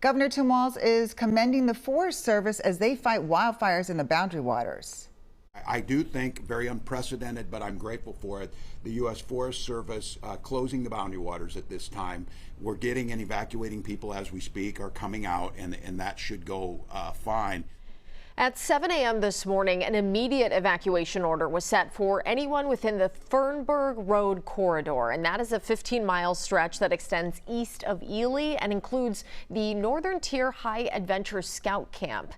Governor Tim Walz is commending the Forest Service as they fight wildfires in the Boundary Waters. I do think very unprecedented, but I'm grateful for it. The U.S. Forest Service closing the Boundary Waters at this time. We're getting and evacuating people as we speak, are coming out, and that should go fine. At 7 a.m. this morning, an immediate evacuation order was set for anyone within the Fernberg Road corridor, and that is a 15-mile stretch that extends east of Ely and includes the Northern Tier High Adventure Scout Camp.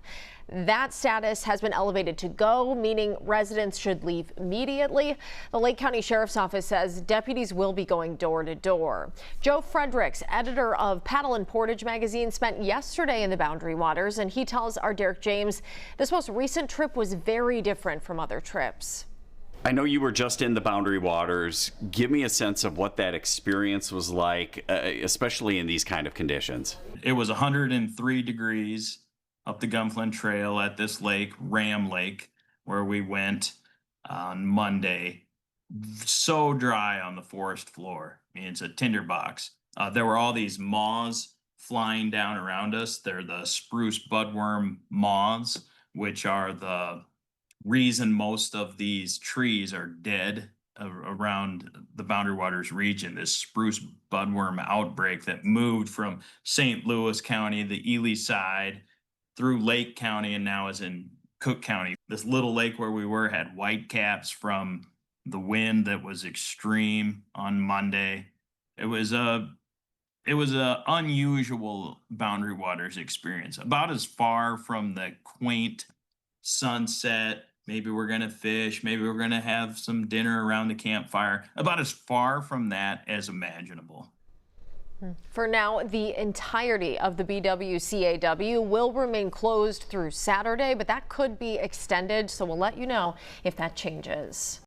That status has been elevated to go, meaning residents should leave immediately. The Lake County Sheriff's Office says deputies will be going door to door. Joe Friedrichs, editor of Paddle and Portage magazine, spent yesterday in the Boundary Waters, and he tells our Derek James this most recent trip was very different from other trips. I know you were just in the Boundary Waters. Give me a sense of what that experience was like, especially in these kind of conditions. It was 103 degrees up the Gunflint Trail at this lake, Ram Lake, where we went on Monday. So dry on the forest floor. I mean, it's a tinderbox. There were all these moths flying down around us. They're the spruce budworm moths, which are the reason most of these trees are dead around the Boundary Waters region. This spruce budworm outbreak that moved from St. Louis County, the Ely side, through Lake County, and now is in Cook County. This little lake where we were had whitecaps from the wind that was extreme on Monday. It was a unusual Boundary Waters experience. About as far from the quaint sunset, maybe we're gonna fish, maybe we're gonna have some dinner around the campfire, about as far from that as imaginable. For now, the entirety of the BWCAW will remain closed through Saturday, but that could be extended, so we'll let you know if that changes.